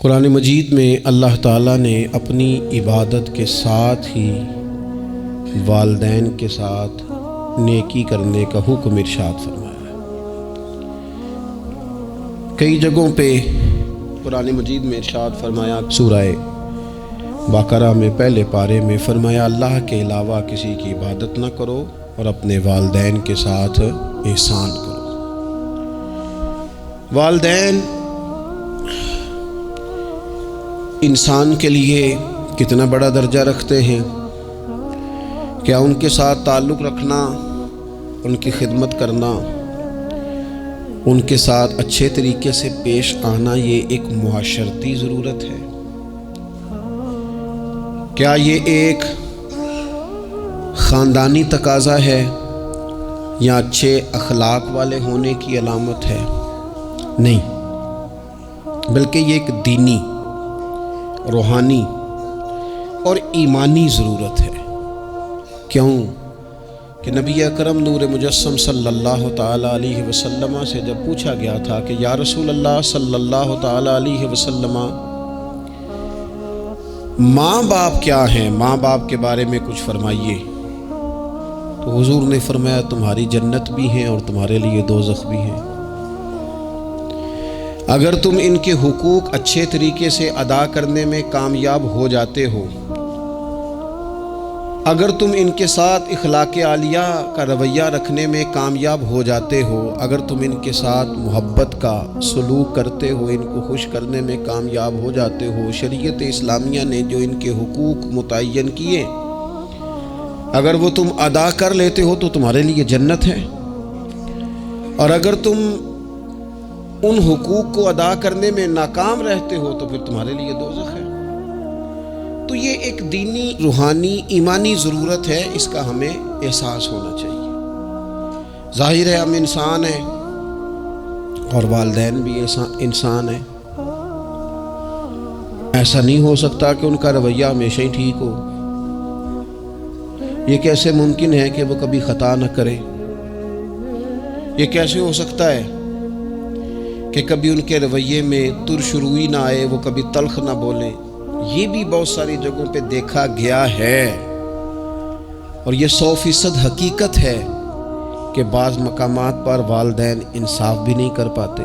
قرآن مجید میں اللہ تعالیٰ نے اپنی عبادت کے ساتھ ہی والدین کے ساتھ نیکی کرنے کا حکم ارشاد فرمایا ہے۔ کئی جگہوں پہ قرآن مجید میں ارشاد فرمایا، سورہ بقرہ میں پہلے پارے میں فرمایا اللہ کے علاوہ کسی کی عبادت نہ کرو اور اپنے والدین کے ساتھ احسان کرو۔ والدین انسان کے لیے کتنا بڑا درجہ رکھتے ہیں، کیا ان کے ساتھ تعلق رکھنا، ان کی خدمت کرنا، ان کے ساتھ اچھے طریقے سے پیش آنا یہ ایک معاشرتی ضرورت ہے؟ کیا یہ ایک خاندانی تقاضا ہے یا اچھے اخلاق والے ہونے کی علامت ہے؟ نہیں، بلکہ یہ ایک دینی، روحانی اور ایمانی ضرورت ہے۔ کیوں کہ نبی اکرم نور مجسم صلی اللہ تعالیٰ علیہ وسلم سے جب پوچھا گیا تھا کہ یا رسول اللہ صلی اللہ تعالیٰ علیہ وسلم، ماں باپ کیا ہیں، ماں باپ کے بارے میں کچھ فرمائیے، تو حضور نے فرمایا تمہاری جنت بھی ہیں اور تمہارے لیے دوزخ بھی ہیں۔ اگر تم ان کے حقوق اچھے طریقے سے ادا کرنے میں کامیاب ہو جاتے ہو، اگر تم ان کے ساتھ اخلاق عالیہ کا رویہ رکھنے میں کامیاب ہو جاتے ہو، اگر تم ان کے ساتھ محبت کا سلوک کرتے ہو، ان کو خوش کرنے میں کامیاب ہو جاتے ہو، شریعت اسلامیہ نے جو ان کے حقوق متعین کیے اگر وہ تم ادا کر لیتے ہو تو تمہارے لیے جنت ہے، اور اگر تم ان حقوق کو ادا کرنے میں ناکام رہتے ہو تو پھر تمہارے لیے دوزخ ہے۔ تو یہ ایک دینی، روحانی، ایمانی ضرورت ہے، اس کا ہمیں احساس ہونا چاہیے۔ ظاہر ہے ہم انسان ہیں اور والدین بھی انسان ہیں، ایسا نہیں ہو سکتا کہ ان کا رویہ ہمیشہ ہی ٹھیک ہو۔ یہ کیسے ممکن ہے کہ وہ کبھی خطا نہ کرے؟ یہ کیسے ہو سکتا ہے کہ کبھی ان کے رویے میں ترش روئی نہ آئے، وہ کبھی تلخ نہ بولیں؟ یہ بھی بہت ساری جگہوں پہ دیکھا گیا ہے، اور یہ 100% حقیقت ہے کہ بعض مقامات پر والدین انصاف بھی نہیں کر پاتے۔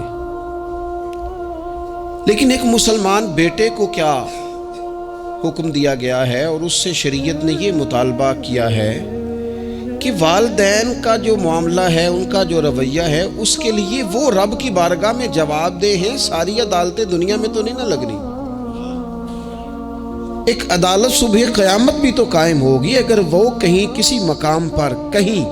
لیکن ایک مسلمان بیٹے کو کیا حکم دیا گیا ہے، اور اس سے شریعت نے یہ مطالبہ کیا ہے کہ والدین کا جو معاملہ ہے، ان کا جو رویہ ہے، اس کے لیے وہ رب کی بارگاہ میں جواب دہ ہیں۔ ساری عدالتیں دنیا میں تو نہیں نہ لگنی، ایک عدالت صبح قیامت بھی تو قائم ہوگی۔ اگر وہ کہیں کسی مقام پر، کہیں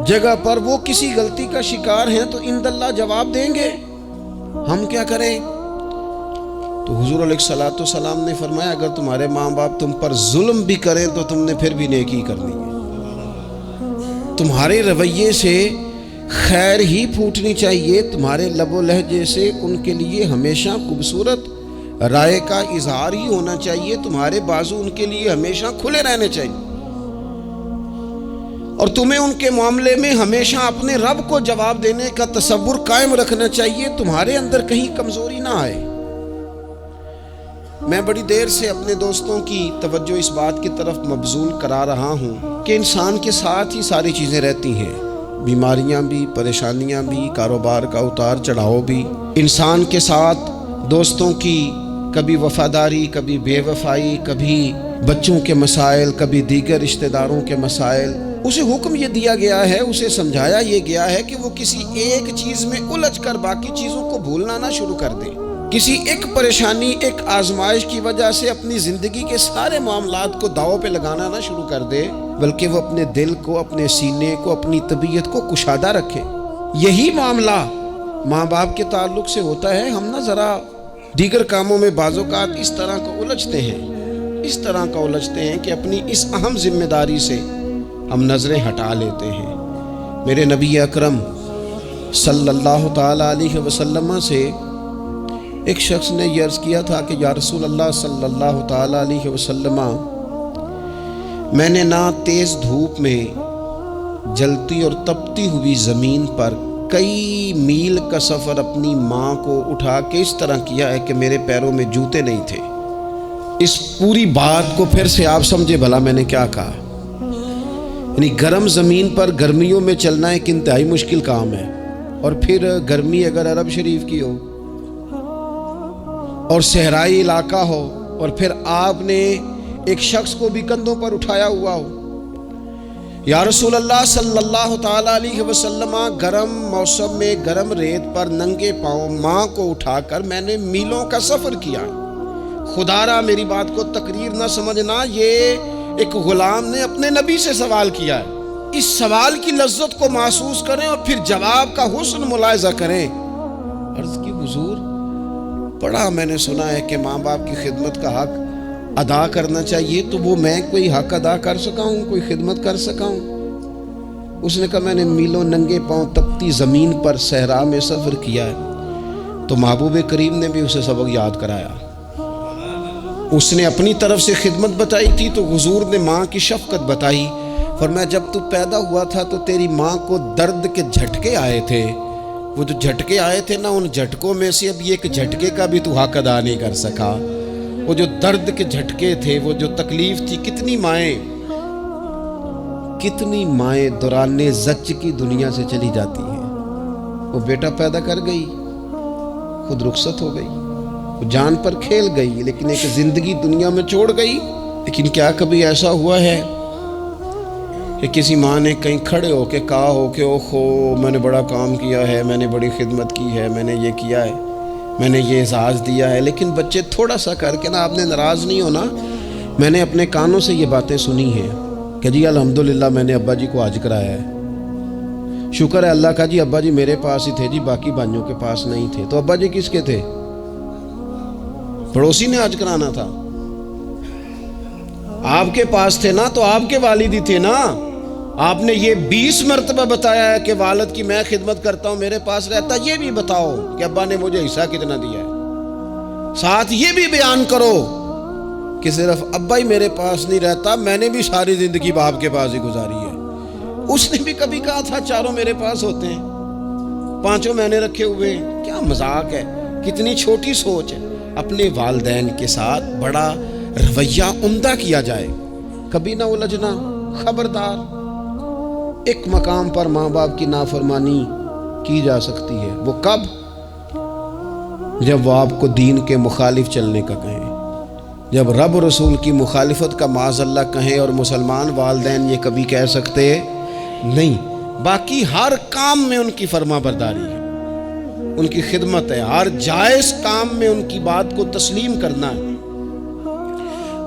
جگہ پر وہ کسی غلطی کا شکار ہیں تو اند اللہ جواب دیں گے، ہم کیا کریں؟ تو حضور علیہ الصلوۃ والسلام نے فرمایا اگر تمہارے ماں باپ تم پر ظلم بھی کریں تو تم نے پھر بھی نیکی کرنی ہے۔ تمہارے رویے سے خیر ہی پھوٹنی چاہیے، تمہارے لب و لہجے سے ان کے لیے ہمیشہ خوبصورت رائے کا اظہار ہی ہونا چاہیے، تمہارے بازو ان کے لیے ہمیشہ کھلے رہنے چاہیے، اور تمہیں ان کے معاملے میں ہمیشہ اپنے رب کو جواب دینے کا تصور قائم رکھنا چاہیے، تمہارے اندر کہیں کمزوری نہ آئے۔ میں بڑی دیر سے اپنے دوستوں کی توجہ اس بات کی طرف مبذول کرا رہا ہوں کہ انسان کے ساتھ ہی ساری چیزیں رہتی ہیں، بیماریاں بھی، پریشانیاں بھی، کاروبار کا اتار چڑھاؤ بھی۔ انسان کے ساتھ دوستوں کی کبھی وفاداری، کبھی بے وفائی، کبھی بچوں کے مسائل، کبھی دیگر رشتہ داروں کے مسائل۔ اسے حکم یہ دیا گیا ہے، اسے سمجھایا یہ گیا ہے کہ وہ کسی ایک چیز میں الجھ کر باقی چیزوں کو بھولنا نہ شروع کر دے، کسی ایک پریشانی، ایک آزمائش کی وجہ سے اپنی زندگی کے سارے معاملات کو داؤ پہ لگانا نہ شروع کر دے، بلکہ وہ اپنے دل کو، اپنے سینے کو، اپنی طبیعت کو کشادہ رکھے۔ یہی معاملہ ماں باپ کے تعلق سے ہوتا ہے۔ ہم نہ ذرا دیگر کاموں میں بعض اوقات اس طرح کا الجھتے ہیں کہ اپنی اس اہم ذمہ داری سے ہم نظریں ہٹا لیتے ہیں۔ میرے نبی اکرم صلی اللہ تعالیٰ علیہ وسلم سے ایک شخص نے یہ عرض کیا تھا کہ یا رسول اللہ صلی اللہ تعالیٰ علیہ وسلم، میں نے نہ تیز دھوپ میں جلتی اور تپتی ہوئی زمین پر کئی میل کا سفر اپنی ماں کو اٹھا کے اس طرح کیا ہے کہ میرے پیروں میں جوتے نہیں تھے۔ اس پوری بات کو پھر سے آپ سمجھے بھلا میں نے کیا کہا۔ یعنی گرم زمین پر گرمیوں میں چلنا ایک انتہائی مشکل کام ہے، اور پھر گرمی اگر عرب شریف کی ہو اور صحرائی علاقہ ہو، اور پھر آپ نے ایک شخص کو بھی کندھوں پر اٹھایا ہوا ہو۔ یا رسول اللہ صلی اللہ تعالیٰ علیہ وسلم، گرم موسم میں گرم ریت پر ننگے پاؤں ماں کو اٹھا کر میں نے میلوں کا سفر کیا۔ خدا را میری بات کو تقریر نہ سمجھنا، یہ ایک غلام نے اپنے نبی سے سوال کیا ہے۔ اس سوال کی لذت کو محسوس کریں اور پھر جواب کا حسن ملاحظہ کریں۔ عرض کی حضور، بڑا میں نے سنا ہے کہ ماں باپ کی خدمت کا حق ادا کرنا چاہیے، تو وہ میں کوئی حق ادا کر سکا ہوں، کوئی خدمت کر سکا ہوں؟ اس نے کہا میں نے میلوں ننگے پاؤں تپتی زمین پر صحرا میں سفر کیا ہے۔ تو محبوب کریم نے بھی اسے سبق یاد کرایا۔ اس نے اپنی طرف سے خدمت بتائی تھی تو حضور نے ماں کی شفقت بتائی۔ فرمایا جب تو پیدا ہوا تھا تو تیری ماں کو درد کے جھٹکے آئے تھے، وہ جو جھٹکے آئے تھے نا، ان جھٹکوں میں سے اب ایک جھٹکے کا بھی تو حق ادا نہیں کر سکا۔ وہ جو درد کے جھٹکے تھے، وہ جو تکلیف تھی، کتنی مائیں دوران زچ کی دنیا سے چلی جاتی ہیں۔ وہ بیٹا پیدا کر گئی، خود رخصت ہو گئی، وہ جان پر کھیل گئی، لیکن ایک زندگی دنیا میں چھوڑ گئی۔ لیکن کیا کبھی ایسا ہوا ہے کہ کسی ماں نے کہیں کھڑے ہو کے کہا ہو کہ اوہو میں نے بڑا کام کیا ہے، میں نے بڑی خدمت کی ہے، میں نے یہ کیا ہے، میں نے یہ اعزاز دیا ہے؟ لیکن بچے تھوڑا سا کر کے نا، آپ نے ناراض نہیں ہونا، میں نے اپنے کانوں سے یہ باتیں سنی ہیں کہ جی الحمدللہ میں نے ابا جی کو حج کرایا ہے، شکر ہے اللہ کا جی، ابا جی میرے پاس ہی تھے جی، باقی بھائیوں کے پاس نہیں تھے۔ تو ابا جی کس کے تھے؟ پڑوسی نے حج کرانا تھا، آپ کے پاس تھے نا، تو آپ کے والد ہی تھے نا۔ آپ نے یہ 20 مرتبہ بتایا ہے کہ والد کی میں خدمت کرتا ہوں، میرے پاس رہتا، یہ بھی بتاؤ کہ ابا نے مجھے حصہ کتنا دیا ہے۔ ساتھ یہ بھی بیان کرو کہ صرف ابا ہی میرے پاس نہیں رہتا، میں نے بھی ساری زندگی باپ کے پاس ہی گزاری ہے۔ اس نے بھی کبھی کہا تھا چاروں میرے پاس ہوتے ہیں، پانچوں میں نے رکھے ہوئے ہیں۔ کیا مذاق ہے، کتنی چھوٹی سوچ ہے۔ اپنے والدین کے ساتھ بڑا رویہ عمدہ کیا جائے، کبھی نہ الجھنا۔ خبردار، ایک مقام پر ماں باپ کی نافرمانی کی جا سکتی ہے، وہ کب؟ جب وہ آپ کو دین کے مخالف چلنے کا کہیں، جب رب رسول کی مخالفت کا معاذ اللہ کہیں، اور مسلمان والدین یہ کبھی کہہ سکتے نہیں۔ باقی ہر کام میں ان کی فرما برداری ہے، ان کی خدمت ہے، ہر جائز کام میں ان کی بات کو تسلیم کرنا ہے۔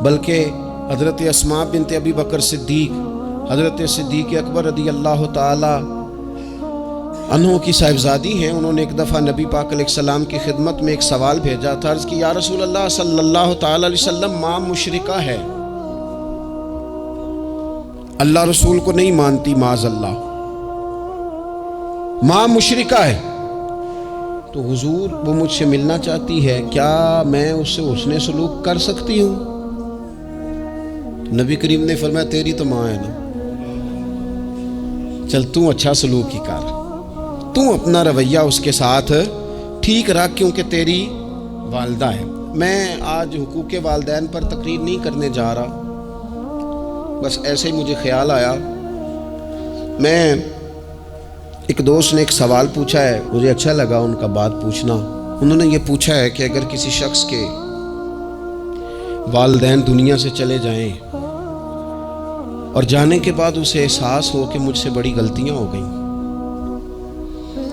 بلکہ حضرت اسماء بنت ابی بکر صدیق، حضرت صدیق اکبر رضی اللہ تعالی عنہ کی صاحبزادی ہیں، انہوں نے ایک دفعہ نبی پاک علیہ السلام کی خدمت میں ایک سوال بھیجا تھا۔ عرض کی یا رسول اللہ صلی اللہ تعالی علیہ وسلم، ماں مشرکہ ہے، اللہ رسول کو نہیں مانتی، معاذ اللہ، ماں مشرکہ ہے، تو حضور وہ مجھ سے ملنا چاہتی ہے، کیا میں اس سے حسن سلوک کر سکتی ہوں؟ نبی کریم نے فرمایا تیری تو ماں ہے نا، چل تو اچھا سلوک ہی کر، تو اپنا رویہ اس کے ساتھ ٹھیک رکھ، کیونکہ تیری والدہ ہے۔ میں آج حقوق والدین پر تقریر نہیں کرنے جا رہا، بس ایسے ہی مجھے خیال آیا۔ میں ایک دوست نے ایک سوال پوچھا ہے، مجھے اچھا لگا ان کا بات پوچھنا۔ انہوں نے یہ پوچھا ہے کہ اگر کسی شخص کے والدین دنیا سے چلے جائیں اور جانے کے بعد اسے احساس ہو کہ مجھ سے بڑی غلطیاں ہو گئیں،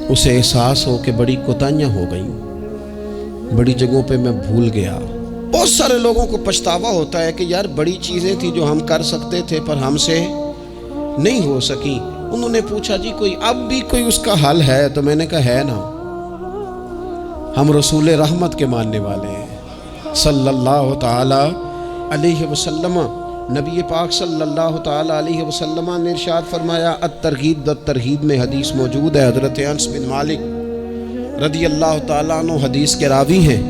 اسے احساس ہو کہ بڑی کوتاہیاں ہو گئیں، بڑی جگہوں پہ میں بھول گیا۔ بہت سارے لوگوں کو پچھتاوا ہوتا ہے کہ یار بڑی چیزیں تھیں جو ہم کر سکتے تھے پر ہم سے نہیں ہو سکیں۔ انہوں نے پوچھا جی کوئی اب بھی کوئی اس کا حل ہے؟ تو میں نے کہا ہے نا، ہم رسول رحمت کے ماننے والے ہیں صلی اللہ تعالی علیہ وسلم۔ نبی پاک صلی اللہ تعالی علیہ وسلم نے ارشاد فرمایا، الترغیب والترہیب میں حدیث موجود ہے، حضرت انس بن مالک رضی اللہ تعالیٰ عنہ حدیث کے راوی ہیں۔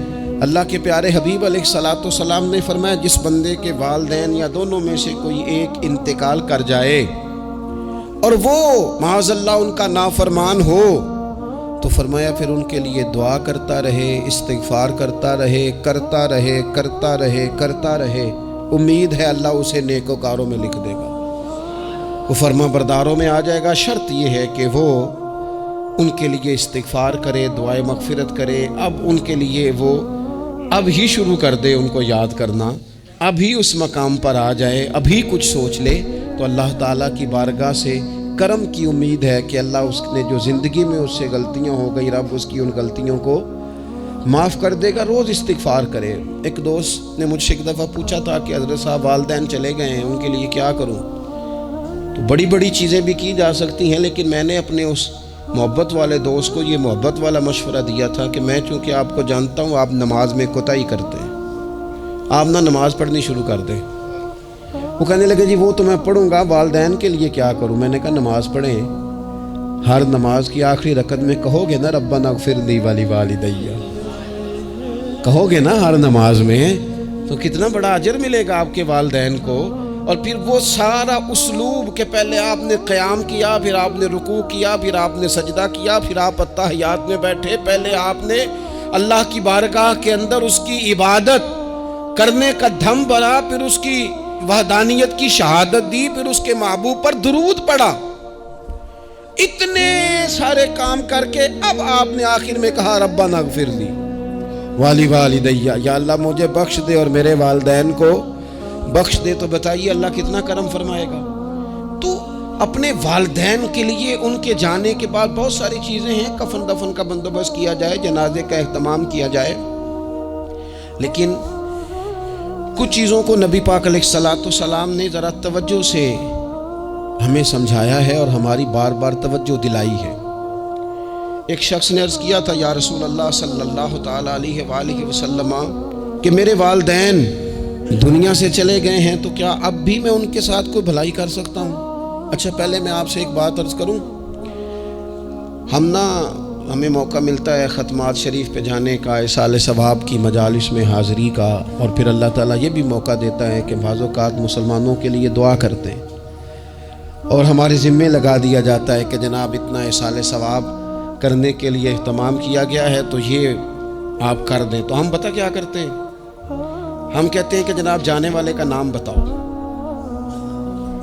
اللہ کے پیارے حبیب علیہ الصلوۃ والسلام نے فرمایا، جس بندے کے والدین یا دونوں میں سے کوئی ایک انتقال کر جائے اور وہ معاذ اللہ ان کا نافرمان ہو، تو فرمایا پھر ان کے لیے دعا کرتا رہے، استغفار کرتا رہے، کرتا رہے، کرتا رہے، کرتا رہے، امید ہے اللہ اسے نیکوکاروں میں لکھ دے گا، وہ فرما برداروں میں آ جائے گا۔ شرط یہ ہے کہ وہ ان کے لیے استغفار کرے، دعائے مغفرت کرے، اب ان کے لیے وہ اب ہی شروع کر دے ان کو یاد کرنا، ابھی اس مقام پر آ جائے، ابھی کچھ سوچ لے، تو اللہ تعالیٰ کی بارگاہ سے کرم کی امید ہے کہ اللہ اس نے جو زندگی میں اس سے غلطیاں ہو گئی، رب اس کی ان غلطیوں کو معاف کر دے گا۔ روز استغفار کرے۔ ایک دوست نے مجھ سے ایک دفعہ پوچھا تھا کہ حضرت صاحب والدین چلے گئے ہیں، ان کے لیے کیا کروں؟ تو بڑی بڑی چیزیں بھی کی جا سکتی ہیں، لیکن میں نے اپنے اس محبت والے دوست کو یہ محبت والا مشورہ دیا تھا کہ میں چونکہ آپ کو جانتا ہوں آپ نماز میں کوتاہی کرتے ہیں، آپ نہ نماز پڑھنی شروع کر دیں۔ وہ کہنے لگے جی وہ تو میں پڑھوں گا، والدین کے لیے کیا کروں؟ میں نے کہا نماز پڑھیں، ہر نماز کی آخری رکعت میں کہو گے نا ربنا اغفر لی ولی کہو گے نا ہر نماز میں، تو کتنا بڑا اجر ملے گا آپ کے والدین کو۔ اور پھر وہ سارا اسلوب کہ پہلے آپ نے قیام کیا، پھر آپ نے رکوع کیا، پھر آپ نے سجدہ کیا، پھر آپ اتحیات میں بیٹھے، پہلے آپ نے اللہ کی بارگاہ کے اندر اس کی عبادت کرنے کا دھم بنا، پھر اس کی وحدانیت کی شہادت دی، پھر اس کے محبوب پر درود پڑھا، اتنے سارے کام کر کے اب آپ نے آخر میں کہا ربنا اغفر لی والدیّ، یا اللہ مجھے بخش دے اور میرے والدین کو بخش دے۔ تو بتائیے اللہ کتنا کرم فرمائے گا۔ تو اپنے والدین کے لیے ان کے جانے کے بعد بہت ساری چیزیں ہیں، کفن دفن کا بندوبست کیا جائے، جنازے کا اہتمام کیا جائے، لیکن کچھ چیزوں کو نبی پاک علیہ السلام نے ذرا توجہ سے ہمیں سمجھایا ہے اور ہماری بار بار توجہ دلائی ہے۔ ایک شخص نے عرض کیا تھا یا رسول اللہ صلی اللہ تعالیٰ علیہ وآلہ وسلم کہ میرے والدین دنیا سے چلے گئے ہیں، تو کیا اب بھی میں ان کے ساتھ کوئی بھلائی کر سکتا ہوں؟ اچھا پہلے میں آپ سے ایک بات عرض کروں، ہمیں موقع ملتا ہے ختمات شریف پہ جانے کا، ایصال ثواب کی مجالس میں حاضری کا، اور پھر اللہ تعالیٰ یہ بھی موقع دیتا ہے کہ بعض اوقات مسلمانوں کے لیے دعا کرتے ہیں، اور ہمارے ذمے لگا دیا جاتا ہے کہ جناب اتنا ایصال ثواب کرنے کے لیے اہتمام کیا گیا ہے تو یہ آپ کر دیں۔ تو ہم پتہ کیا کرتے ہیں، ہم کہتے ہیں کہ جناب جانے والے کا نام بتاؤ،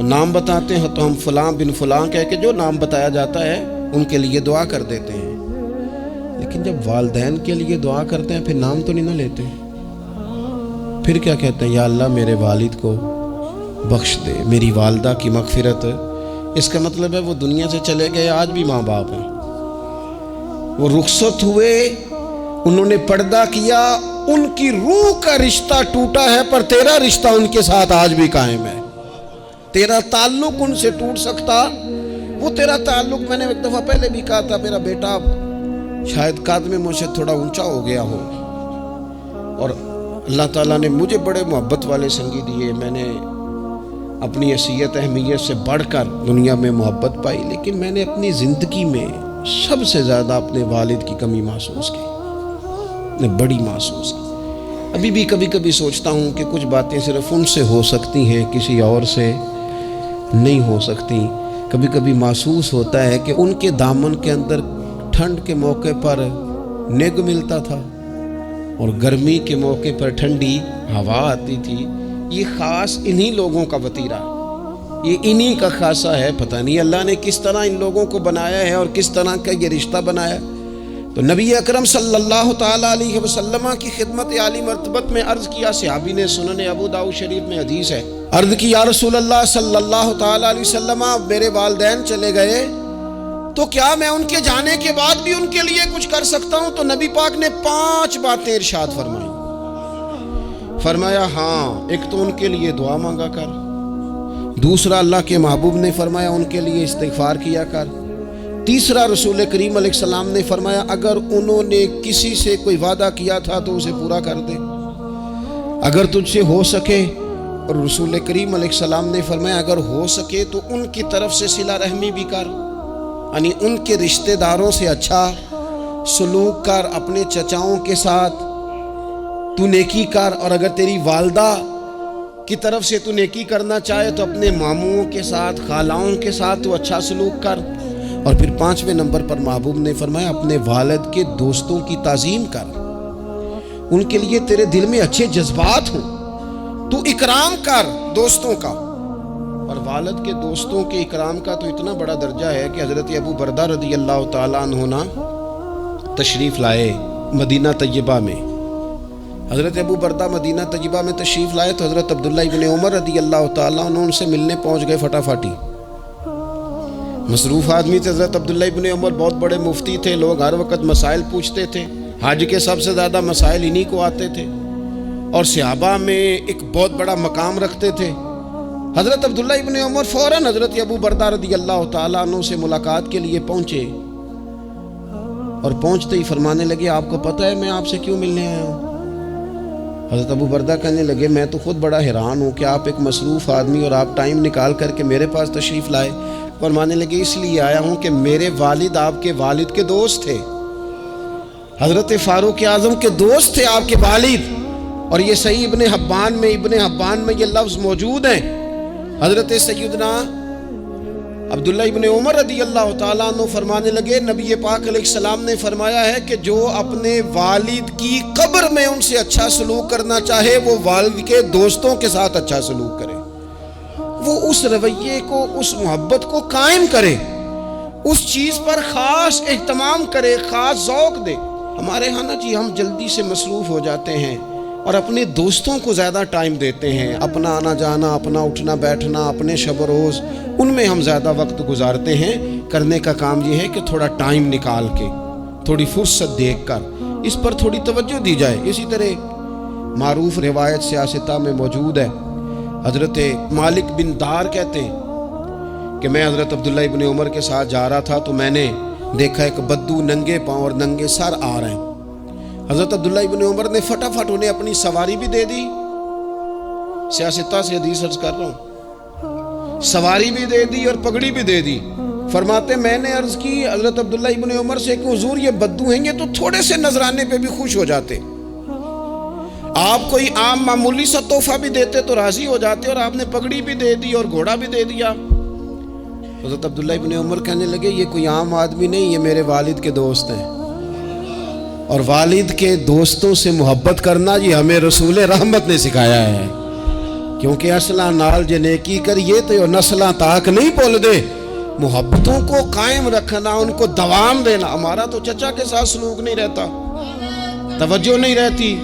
نام بتاتے ہیں تو ہم فلاں بن فلاں کہہ کے جو نام بتایا جاتا ہے ان کے لیے دعا کر دیتے ہیں، لیکن جب والدین کے لیے دعا کرتے ہیں پھر نام تو نہیں نہ لیتے، پھر کیا کہتے ہیں یا اللہ میرے والد کو بخش دے، میری والدہ کی مغفرت۔ اس کا مطلب ہے وہ دنیا سے چلے گئے، آج بھی ماں باپ ہیں، وہ رخصت ہوئے، انہوں نے پردہ کیا، ان کی روح کا رشتہ ٹوٹا ہے، پر تیرا رشتہ ان کے ساتھ آج بھی قائم ہے۔ تیرا تعلق ان سے ٹوٹ سکتا، وہ تیرا تعلق، میں نے ایک دفعہ پہلے بھی کہا تھا، میرا بیٹا شاید قد میں مجھ سے تھوڑا اونچا ہو گیا ہو، اور اللہ تعالیٰ نے مجھے بڑے محبت والے سنگی دیے، میں نے اپنی حیثیت اہمیت سے بڑھ کر دنیا میں محبت پائی، لیکن میں نے اپنی زندگی میں سب سے زیادہ اپنے والد کی کمی محسوس کی، نے بڑی محسوس کی۔ ابھی بھی کبھی کبھی سوچتا ہوں کہ کچھ باتیں صرف ان سے ہو سکتی ہیں، کسی اور سے نہیں ہو سکتی۔ کبھی کبھی محسوس ہوتا ہے کہ ان کے دامن کے اندر ٹھنڈ کے موقع پر نگ ملتا تھا اور گرمی کے موقع پر ٹھنڈی ہوا آتی تھی۔ یہ خاص انہی لوگوں کا وطیرہ، یہ انہی کا خاصہ ہے، پتہ نہیں اللہ نے کس طرح ان لوگوں کو بنایا ہے اور کس طرح کا یہ رشتہ بنایا۔ تو نبی اکرم صلی اللہ تعالیٰ علیہ وسلم کی خدمت عالی مرتبت میں عرض کیا، صحابی نے سنن ابو داؤد شریف میں حدیث ہے، عرض کی یا رسول اللہ صلی اللہ تعالیٰ علیہ وسلم میرے والدین چلے گئے تو کیا میں ان کے جانے کے بعد بھی ان کے لیے کچھ کر سکتا ہوں؟ تو نبی پاک نے 5 باتیں ارشاد فرمائی۔ فرمایا ہاں، ایک تو ان کے لیے دعا مانگا کر، دوسرا اللہ کے محبوب نے فرمایا ان کے لیے استغفار کیا کر، تیسرا رسول کریم علیہ السلام نے فرمایا اگر انہوں نے کسی سے کوئی وعدہ کیا تھا تو اسے پورا کر دے، اگر تجھ سے ہو سکے، اور رسول کریم علیہ السلام نے فرمایا اگر ہو سکے تو ان کی طرف سے صلہ رحمی بھی کر، یعنی ان کے رشتہ داروں سے اچھا سلوک کر، اپنے چچاؤں کے ساتھ تو نیکی کر، اور اگر تیری والدہ کی طرف سے تو نیکی کرنا چاہے تو اپنے ماموں کے ساتھ، خالاؤں کے ساتھ تو اچھا سلوک کر، اور پھر 5ویں نمبر پر محبوب نے فرمایا اپنے والد کے دوستوں کی تعظیم کر، ان کے لیے تیرے دل میں اچھے جذبات ہوں، تو اکرام کر دوستوں کا۔ اور والد کے دوستوں کے اکرام کا تو اتنا بڑا درجہ ہے کہ حضرت ابو بردہ رضی اللہ تعالیٰ عنہ تشریف لائے مدینہ طیبہ میں۔ حضرت ابو بردہ مدینہ طیبہ میں تشریف لائے تو حضرت عبداللہ ابن عمر رضی اللہ تعالیٰ عنہ ان سے ملنے پہنچ گئے فٹافٹی۔ مصروف آدمی تھے حضرت عبداللہ ابن عمر، بہت بڑے مفتی تھے، لوگ ہر وقت مسائل پوچھتے تھے، حج کے سب سے زیادہ مسائل انہی کو آتے تھے، اور صحابہ میں ایک بہت بڑا مقام رکھتے تھے۔ حضرت عبداللہ ابن عمر فوراً حضرت ابو بردہ رضی اللہ تعالیٰ عنہ سے ملاقات کے لیے پہنچے، اور پہنچتے ہی فرمانے لگے آپ کو پتہ ہے میں آپ سے کیوں ملنے آیا ہوں؟ حضرت ابو بردہ کہنے لگے میں تو خود بڑا حیران ہوں کہ آپ ایک مصروف آدمی اور آپ ٹائم نکال کر کے میرے پاس تشریف لائے۔ فرمانے لگے اس لیے آیا ہوں کہ میرے والد آپ کے والد کے دوست تھے، حضرت فاروق اعظم کے دوست تھے آپ کے والد، اور یہ صحیح ابن حبان میں یہ لفظ موجود ہیں۔ حضرت سیدنا عبداللہ ابن عمر رضی اللہ تعالیٰ عنہ فرمانے لگے نبی پاک علیہ السلام نے فرمایا ہے کہ جو اپنے والد کی قبر میں ان سے اچھا سلوک کرنا چاہے وہ والد کے دوستوں کے ساتھ اچھا سلوک کرے، وہ اس رویے کو، اس محبت کو قائم کرے، اس چیز پر خاص اہتمام کرے، خاص ذوق دے۔ ہمارے ہاں نا جی ہم جلدی سے مصروف ہو جاتے ہیں اور اپنے دوستوں کو زیادہ ٹائم دیتے ہیں، اپنا آنا جانا، اپنا اٹھنا بیٹھنا، اپنے شب و روز ان میں ہم زیادہ وقت گزارتے ہیں۔ کرنے کا کام یہ ہے کہ تھوڑا ٹائم نکال کے، تھوڑی فرصت دیکھ کر اس پر تھوڑی توجہ دی جائے۔ اسی طرح معروف روایت سیاستہ میں موجود ہے، حضرت مالک بن دار کہتے ہیں کہ میں حضرت عبداللہ ابن عمر کے ساتھ جا رہا تھا تو میں نے دیکھا ایک بدو ننگے پاؤں اور ننگے سر آ رہے ہیں۔ حضرت عبداللہ ابن عمر نے فٹافٹ انہیں اپنی سواری بھی دے دی، سیاستہ سے حدیث عرض کر رہا ہوں، سواری بھی دے دی اور پگڑی بھی دے دی۔ فرماتے میں نے عرض کی حضرت عبداللہ ابن عمر سے کہ حضور یہ بدو ہیں، یہ تو تھوڑے سے نذرانے پہ بھی خوش ہو جاتے، آپ کوئی عام معمولی سا تحفہ بھی دیتے تو راضی ہو جاتے، اور آپ نے پگڑی بھی دے دی اور گھوڑا بھی دے دیا۔ حضرت عبداللہ ابن عمر کہنے لگے یہ کوئی عام آدمی نہیں، یہ میرے والد کے دوست ہیں، اور والد کے دوستوں سے محبت کرنا یہ ہمیں رسول رحمت نے سکھایا ہے، کیونکہ اصلاں نال جے نیکی کریے تو نسلاں تاک نہیں بول دے۔ محبتوں کو قائم رکھنا، ان کو دوام دینا۔ ہمارا تو چچا کے ساتھ سلوک نہیں رہتا، توجہ نہیں رہتی۔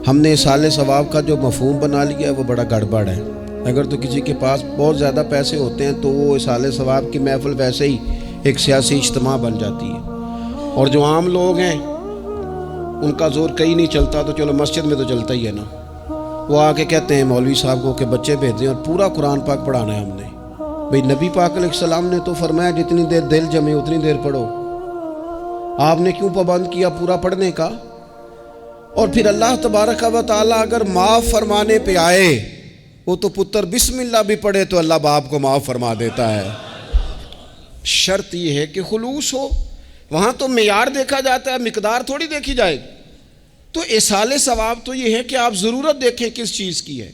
ہم نے اصالِ ثواب کا جو مفہوم بنا لیا ہے وہ بڑا گڑبڑ ہے۔ اگر تو کسی کے پاس بہت زیادہ پیسے ہوتے ہیں تو وہ اصالِ ثواب کی محفل ویسے ہی ایک سیاسی اجتماع بن جاتی ہے، اور جو عام لوگ ہیں ان کا زور کہیں نہیں چلتا تو چلو مسجد میں تو چلتا ہی ہے نا، وہ آ کے کہتے ہیں مولوی صاحب کو کہ بچے بھیج دیں اور پورا قرآن پاک پڑھانا ہے ہم نے۔ بھئی نبی پاک علیہ السلام نے تو فرمایا جتنی دیر دل جمے اتنی دیر پڑھو، آپ نے کیوں پابند کیا پورا پڑھنے کا؟ اور پھر اللہ تبارک و تعالیٰ اگر معاف فرمانے پہ آئے، وہ تو پتر بسم اللہ بھی پڑھے تو اللہ باپ کو معاف فرما دیتا ہے۔ شرط یہ ہے کہ خلوص ہو، وہاں تو معیار دیکھا جاتا ہے، مقدار تھوڑی دیکھی جائے گی۔ تو اصالِ ثواب تو یہ ہے کہ آپ ضرورت دیکھیں کس چیز کی ہے۔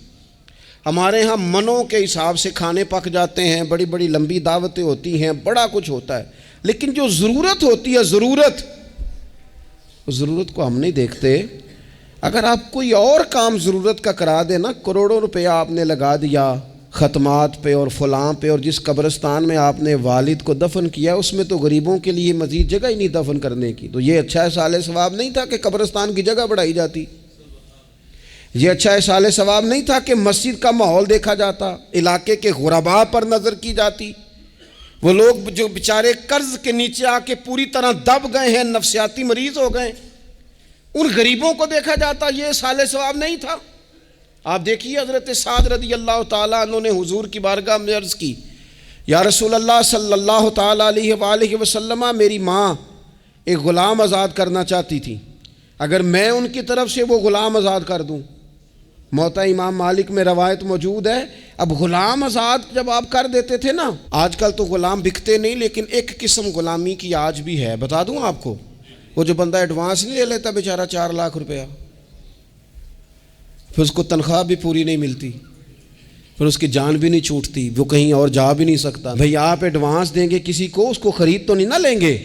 ہمارے ہاں منوں کے حساب سے کھانے پک جاتے ہیں، بڑی بڑی لمبی دعوتیں ہوتی ہیں، بڑا کچھ ہوتا ہے، لیکن جو ضرورت ہوتی ہے، ضرورت کو ہم نہیں دیکھتے۔ اگر آپ کوئی اور کام ضرورت کا کرا دیں نا، کروڑوں روپیہ آپ نے لگا دیا ختمات پہ اور فلاں پہ، اور جس قبرستان میں آپ نے والد کو دفن کیا اس میں تو غریبوں کے لیے مزید جگہ ہی نہیں دفن کرنے کی، تو یہ اچھا اصالِ ثواب نہیں تھا کہ قبرستان کی جگہ بڑھائی جاتی، یہ اچھا اصالِ ثواب نہیں تھا کہ مسجد کا ماحول دیکھا جاتا، علاقے کے غرباء پر نظر کی جاتی، وہ لوگ جو بیچارے قرض کے نیچے آ کے پوری طرح دب گئے ہیں، نفسیاتی مریض ہو گئے، ان غریبوں کو دیکھا جاتا، یہ اصالِ ثواب نہیں تھا۔ آپ دیکھیے حضرت سعد رضی اللہ تعالیٰ عنہ نے حضور کی بارگاہ میں عرض کی یا رسول اللہ صلی اللہ تعالیٰ علیہ وآلہ وسلم، میری ماں ایک غلام آزاد کرنا چاہتی تھی، اگر میں ان کی طرف سے وہ غلام آزاد کر دوں، موطا امام مالک میں روایت موجود ہے، اب غلام آزاد جب آپ کر دیتے تھے نا، آج کل تو غلام بکتے نہیں، لیکن ایک قسم غلامی کی آج بھی ہے، بتا دوں آپ کو، وہ جو بندہ ایڈوانس نہیں لے لیتا بیچارہ 4 لاکھ روپیہ، پھر اس کو تنخواہ بھی پوری نہیں ملتی، پھر اس کی جان بھی نہیں چھوٹتی، وہ کہیں اور جا بھی نہیں سکتا۔ بھئی آپ ایڈوانس دیں گے کسی کو، اس کو خرید تو نہیں نہ لیں گے،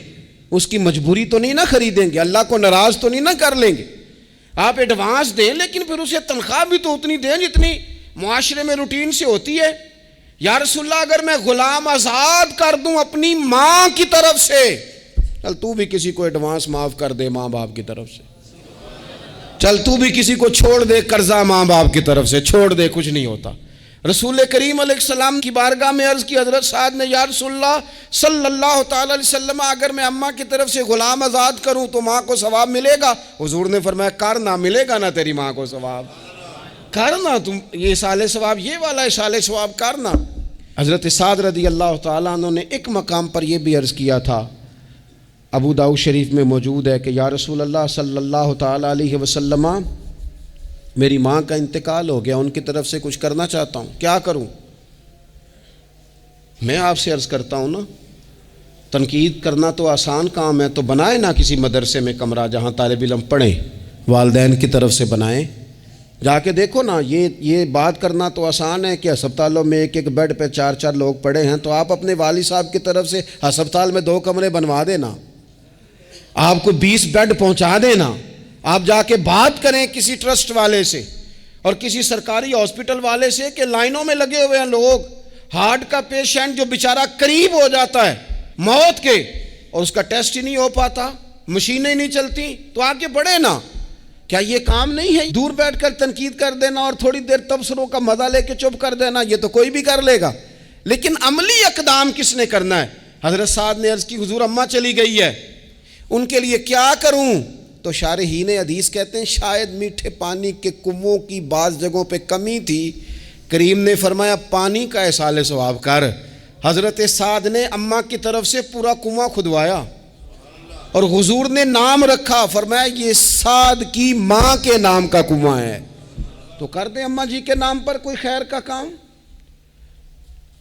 اس کی مجبوری تو نہیں نہ خریدیں گے، اللہ کو ناراض تو نہیں نہ کر لیں گے۔ آپ ایڈوانس دیں لیکن پھر اسے تنخواہ بھی تو اتنی دیں جتنی معاشرے میں روٹین سے ہوتی ہے۔ یا رسول اللہ اگر میں غلام آزاد کر دوں اپنی ماں کی طرف سے، چل تو بھی کسی کو ایڈوانس معاف کر دے ماں باپ کی طرف سے، چل تو بھی کسی کو چھوڑ دے قرضہ ماں باپ کی طرف سے چھوڑ دے، کچھ نہیں ہوتا۔ رسول کریم علیہ السلام کی بارگاہ میں عرض کی حضرت سعد نے، یا رسول اللہ صلی اللہ تعالی علیہ وسلم اگر میں اماں کی طرف سے غلام آزاد کروں تو ماں کو ثواب ملے گا؟ حضور نے فرمایا کرنا، ملے گا نا تیری ماں کو ثواب، کرنا، تم یہ سال ثواب، یہ والا سال ثواب کرنا۔ حضرت سعد رضی اللہ تعالیٰ عنہ نے ایک مقام پر یہ بھی عرض کیا تھا، ابو داؤد شریف میں موجود ہے کہ یا رسول اللہ صلی اللہ تعالیٰ علیہ وسلم میری ماں کا انتقال ہو گیا، ان کی طرف سے کچھ کرنا چاہتا ہوں، کیا کروں؟ میں آپ سے عرض کرتا ہوں نا، تنقید کرنا تو آسان کام ہے، تو بنائے نا کسی مدرسے میں کمرہ جہاں طالب علم پڑھیں، والدین کی طرف سے بنائیں، جا کے دیکھو نا۔ یہ بات کرنا تو آسان ہے کہ ہسپتالوں میں ایک بیڈ پہ 4 لوگ پڑے ہیں، تو آپ اپنے والد صاحب کی طرف سے ہسپتال میں 2 کمرے بنوا دینا، آپ کو 20 بیڈ پہنچا دینا۔ آپ جا کے بات کریں کسی ٹرسٹ والے سے اور کسی سرکاری ہاسپٹل والے سے کہ لائنوں میں لگے ہوئے ہیں لوگ، ہارٹ کا پیشنٹ جو بیچارہ قریب ہو جاتا ہے موت کے اور اس کا ٹیسٹ ہی نہیں ہو پاتا، مشینیں نہیں چلتی، تو آگے بڑھے نا۔ کیا یہ کام نہیں ہے دور بیٹھ کر تنقید کر دینا اور تھوڑی دیر تبصروں کا مزہ لے کے چپ کر دینا؟ یہ تو کوئی بھی کر لے گا، لیکن عملی اقدام کس نے کرنا ہے؟ حضرت سعد نے عرض کی حضور اماں چلی گئی ہے، ان کے لیے کیا کروں؟ تو شارحین حدیث کہتے ہیں شاید میٹھے پانی کے کنووں کی بعض جگہوں پہ کمی تھی، کریم نے فرمایا پانی کا احصال ثواب کر۔ حضرت سعد نے اماں کی طرف سے پورا کنواں کھدوایا اور حضور نے نام رکھا، فرمایا یہ سعد کی ماں کے نام کا کنواں ہے، تو کر دیں اماں جی کے نام پر کوئی خیر کا کام۔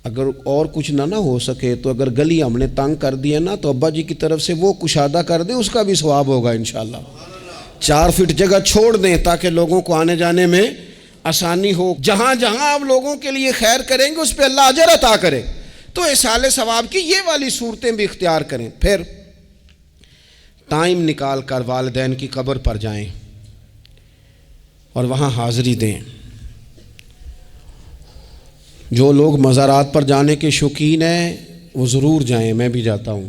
اگر اور کچھ نہ ہو سکے تو اگر گلی ہم نے تنگ کر دیا نا تو ابا جی کی طرف سے وہ کشادہ کر دیں، اس کا بھی ثواب ہوگا انشاءاللہ۔ 4 فٹ جگہ چھوڑ دیں تاکہ لوگوں کو آنے جانے میں آسانی ہو۔ جہاں جہاں آپ لوگوں کے لیے خیر کریں گے اس پہ اللہ اجر عطا کرے، تو احصال ثواب کی یہ والی صورتیں بھی اختیار کریں۔ پھر ٹائم نکال کر والدین کی قبر پر جائیں اور وہاں حاضری دیں۔ جو لوگ مزارات پر جانے کے شوقین ہیں وہ ضرور جائیں، میں بھی جاتا ہوں،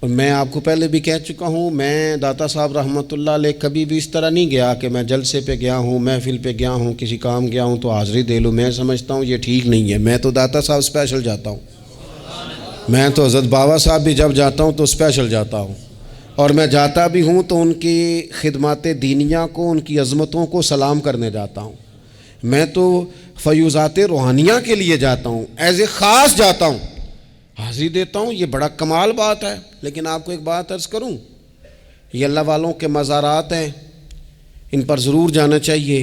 اور میں آپ کو پہلے بھی کہہ چکا ہوں، میں داتا صاحب رحمۃ اللہ علیہ کبھی بھی اس طرح نہیں گیا کہ میں جلسے پہ گیا ہوں، محفل پہ گیا ہوں، کسی کام گیا ہوں تو حاضری دے لوں۔ میں سمجھتا ہوں یہ ٹھیک نہیں ہے، میں تو داتا صاحب اسپیشل جاتا ہوں، میں تو حضرت بابا صاحب بھی جب جاتا ہوں تو اسپیشل جاتا ہوں، اور میں جاتا بھی ہوں تو ان کی خدمات دینیہ کو، ان کی عظمتوں کو سلام کرنے جاتا ہوں۔ میں تو فیوزات روحانیہ کے لیے جاتا ہوں، ایز اے خاص جاتا ہوں، حاضری دیتا ہوں، یہ بڑا کمال بات ہے۔ لیکن آپ کو ایک بات عرض کروں، یہ اللہ والوں کے مزارات ہیں، ان پر ضرور جانا چاہیے،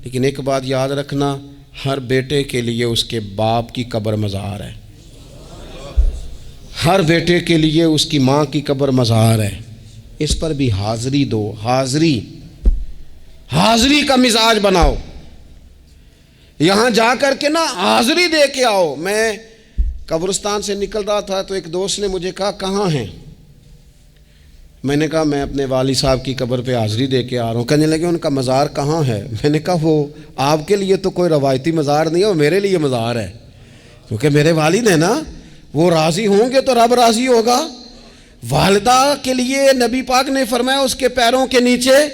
لیکن ایک بات یاد رکھنا، ہر بیٹے کے لیے اس کے باپ کی قبر مزار ہے، ہر بیٹے کے لیے اس کی ماں کی قبر مزار ہے، اس پر بھی حاضری دو۔ حاضری کا مزاج بناؤ، یہاں جا کر کے نا حاضری دے کے آؤ۔ میں قبرستان سے نکل رہا تھا تو ایک دوست نے مجھے کہا کہاں ہیں؟ میں نے کہا میں اپنے والد صاحب کی قبر پہ حاضری دے کے آ رہا ہوں۔ کہنے لگے ان کا مزار کہاں ہے؟ میں نے کہا وہ آپ کے لیے تو کوئی روایتی مزار نہیں ہے، وہ میرے لیے مزار ہے، کیونکہ میرے والد ہیں نا، وہ راضی ہوں گے تو رب راضی ہوگا۔ والدہ کے لیے نبی پاک نے فرمایا اس کے پیروں کے نیچے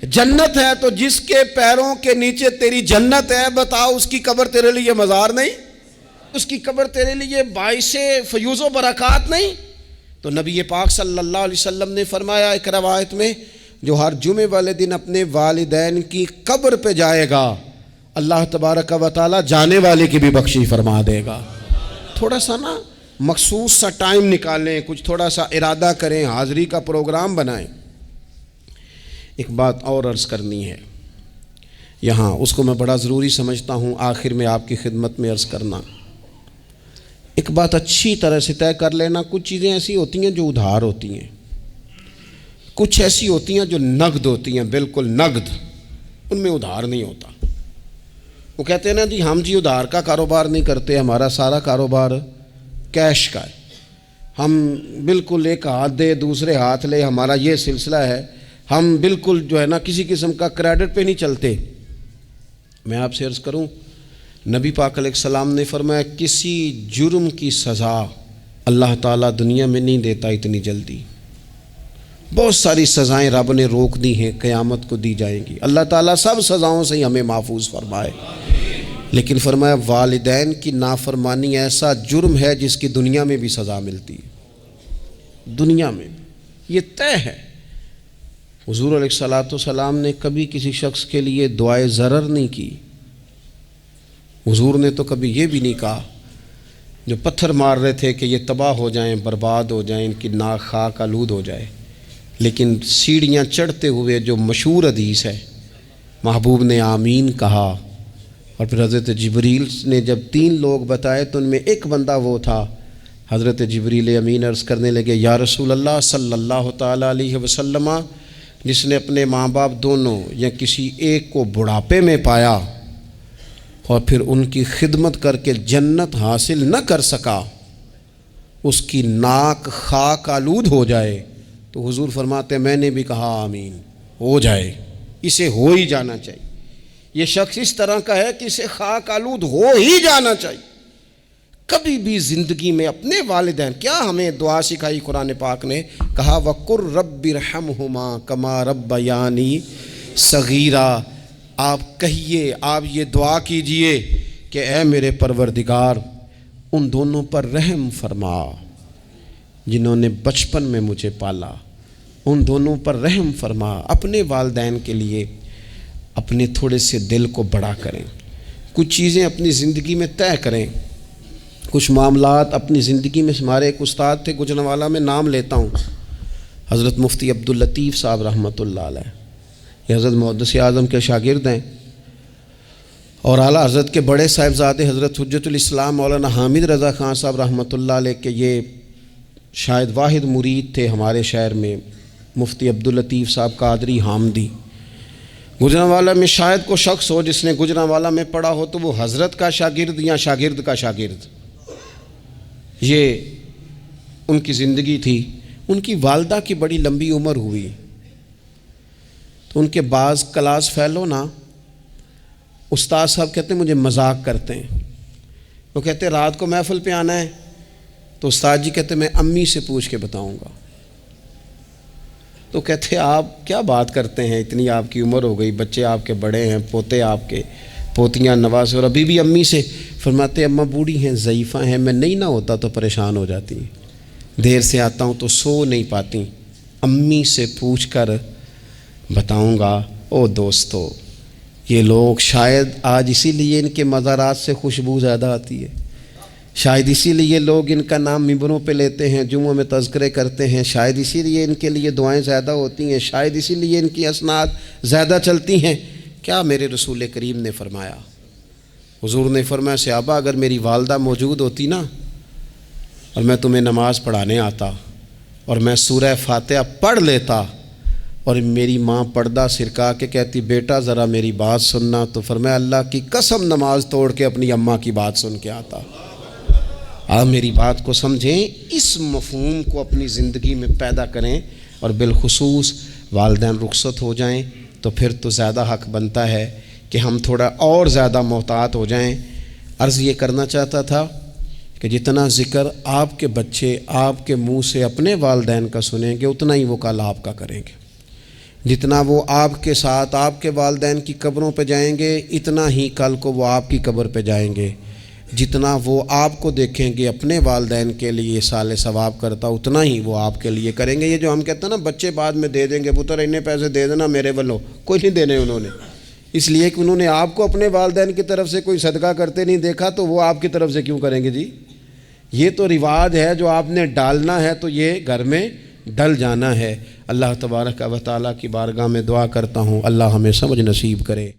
جنت ہے، تو جس کے پیروں کے نیچے تیری جنت ہے، بتاؤ اس کی قبر تیرے لیے مزار نہیں؟ اس کی قبر تیرے لیے باعث فیوز و برکات نہیں؟ تو نبی پاک صلی اللہ علیہ وسلم نے فرمایا ایک روایت میں، جو ہر جمعے والے دن اپنے والدین کی قبر پہ جائے گا، اللہ تبارک و تعالی جانے والے کی بھی بخشی فرما دے گا۔ تھوڑا سا نا مخصوص سا ٹائم نکالیں، کچھ تھوڑا سا ارادہ کریں، حاضری کا پروگرام بنائیں۔ ایک بات اور عرض کرنی ہے یہاں، اس کو میں بڑا ضروری سمجھتا ہوں آخر میں آپ کی خدمت میں عرض کرنا۔ ایک بات اچھی طرح سے طے کر لینا، کچھ چیزیں ایسی ہوتی ہیں جو ادھار ہوتی ہیں، کچھ ایسی ہوتی ہیں جو نقد ہوتی ہیں، بالکل نقد، ان میں ادھار نہیں ہوتا۔ وہ کہتے ہیں نا جی ہم جی ادھار کا کاروبار نہیں کرتے، ہمارا سارا کاروبار کیش کا ہے، ہم بالکل ایک ہاتھ دے دوسرے ہاتھ لے، ہمارا یہ سلسلہ ہے، ہم بالکل جو ہے نا کسی قسم کا کریڈٹ پہ نہیں چلتے۔ میں آپ سے عرض کروں، نبی پاک علیہ السلام نے فرمایا کسی جرم کی سزا اللہ تعالیٰ دنیا میں نہیں دیتا اتنی جلدی، بہت ساری سزائیں رب نے روک دی ہیں، قیامت کو دی جائیں گی۔ اللہ تعالیٰ سب سزاؤں سے ہی ہمیں محفوظ فرمائے، لیکن فرمایا والدین کی نافرمانی ایسا جرم ہے جس کی دنیا میں بھی سزا ملتی ہے، دنیا میں یہ طے ہے۔ حضور علیہ الصلوۃ والسلام نے کبھی کسی شخص کے لیے دعائے ضرر نہیں کی، حضور نے تو کبھی یہ بھی نہیں کہا، جو پتھر مار رہے تھے کہ یہ تباہ ہو جائیں، برباد ہو جائیں، ان کی ناک خاک آلود ہو جائے، لیکن سیڑھیاں چڑھتے ہوئے جو مشہور حدیث ہے، محبوب نے آمین کہا، اور پھر حضرت جبریل نے جب 3 لوگ بتائے تو ان میں ایک بندہ وہ تھا، حضرت جبریل امین عرض کرنے لگے یا رسول اللہ صلی اللہ تعالیٰ علیہ وسلم، جس نے اپنے ماں باپ دونوں یا کسی ایک کو بڑھاپے میں پایا اور پھر ان کی خدمت کر کے جنت حاصل نہ کر سکا، اس کی ناک خاک آلود ہو جائے، تو حضور فرماتے ہیں میں نے بھی کہا آمین، ہو جائے، اسے ہو ہی جانا چاہیے، یہ شخص اس طرح کا ہے کہ اسے خاک آلود ہو ہی جانا چاہیے۔ کبھی بھی زندگی میں اپنے والدین، کیا ہمیں دعا سکھائی قرآن پاک نے، کہا وَقُلْ رَبِّ ارْحَمْهُمَا كَمَا رَبَّيَانِي صَغِيرًا، آپ کہیے، آپ یہ دعا کیجئے کہ اے میرے پروردگار ان دونوں پر رحم فرما جنہوں نے بچپن میں مجھے پالا، ان دونوں پر رحم فرما۔ اپنے والدین کے لیے اپنے تھوڑے سے دل کو بڑا کریں، کچھ چیزیں اپنی زندگی میں طے کریں، کچھ معاملات اپنی زندگی میں۔ ہمارے ایک استاد تھے گجرانوالہ میں، نام لیتا ہوں، حضرت مفتی عبداللطیف صاحب رحمۃ اللہ علیہ، یہ حضرت محدث اعظم کے شاگرد ہیں، اور اعلیٰ حضرت کے بڑے صاحبزادے حضرت حجت الاسلام مولانا حامد رضا خان صاحب رحمۃ اللہ علیہ کے یہ شاید واحد مرید تھے ہمارے شہر میں، مفتی عبداللطیف صاحب قادری حامدی۔ گجرانوالہ میں شاید کوئی شخص ہو جس نے گجرانوالہ میں پڑھا ہو تو وہ حضرت کا شاگرد یا شاگرد کا شاگرد، یہ ان کی زندگی تھی۔ ان کی والدہ کی بڑی لمبی عمر ہوئی تو ان کے بعض کلاس فیلو نا استاد صاحب کہتے ہیں مجھے مذاق کرتے ہیں، وہ کہتے ہیں رات کو محفل پہ آنا ہے تو استاد جی کہتے ہیں میں امی سے پوچھ کے بتاؤں گا، تو کہتے ہیں آپ کیا بات کرتے ہیں، اتنی آپ کی عمر ہو گئی، بچے آپ کے بڑے ہیں، پوتے آپ کے، پوتیاں نوازے، اور ابھی بھی امی سے۔ فرماتے اماں بوڑھی ہیں، ضعیفہ ہیں، میں نہیں نہ ہوتا تو پریشان ہو جاتی ہیں، دیر سے آتا ہوں تو سو نہیں پاتی، امی سے پوچھ کر بتاؤں گا۔ او دوستو، یہ لوگ شاید آج اسی لیے ان کے مزارات سے خوشبو زیادہ آتی ہے، شاید اسی لیے لوگ ان کا نام ممبروں پہ لیتے ہیں، جمعوں میں تذکرے کرتے ہیں، شاید اسی لیے ان کے لیے دعائیں زیادہ ہوتی ہیں، شاید اسی لیے ان کی اسناد زیادہ چلتی ہیں۔ کیا میرے رسول کریم نے فرمایا، حضور نے فرمایا صحابہ اگر میری والدہ موجود ہوتی نا اور میں تمہیں نماز پڑھانے آتا اور میں سورہ فاتحہ پڑھ لیتا اور میری ماں پردہ سرکا کے کہتی بیٹا ذرا میری بات سننا، تو فرمایا اللہ کی قسم نماز توڑ کے اپنی اماں کی بات سن کے آتا۔ آپ میری بات کو سمجھیں، اس مفہوم کو اپنی زندگی میں پیدا کریں، اور بالخصوص والدین رخصت ہو جائیں تو پھر تو زیادہ حق بنتا ہے کہ ہم تھوڑا اور زیادہ محتاط ہو جائیں۔ عرض یہ کرنا چاہتا تھا کہ جتنا ذکر آپ کے بچے آپ کے منہ سے اپنے والدین کا سنیں گے اتنا ہی وہ کل آپ کا کریں گے، جتنا وہ آپ کے ساتھ آپ کے والدین کی قبروں پہ جائیں گے اتنا ہی کل کو وہ آپ کی قبر پہ جائیں گے، جتنا وہ آپ کو دیکھیں گے اپنے والدین کے لیے سال ثواب کرتا اتنا ہی وہ آپ کے لیے کریں گے۔ یہ جو ہم کہتے ہیں نا بچے بعد میں دے دیں گے، پتر اتنے پیسے دے دینا میرے والوں، کوئی نہیں دینے انہوں نے، اس لیے کہ انہوں نے آپ کو اپنے والدین کی طرف سے کوئی صدقہ کرتے نہیں دیکھا تو وہ آپ کی طرف سے کیوں کریں گے جی؟ یہ تو رواج ہے جو آپ نے ڈالنا ہے تو یہ گھر میں ڈل جانا ہے۔ اللہ تبارک و تعالیٰ کی بارگاہ میں دعا کرتا ہوں اللہ ہمیں سمجھ نصیب کرے۔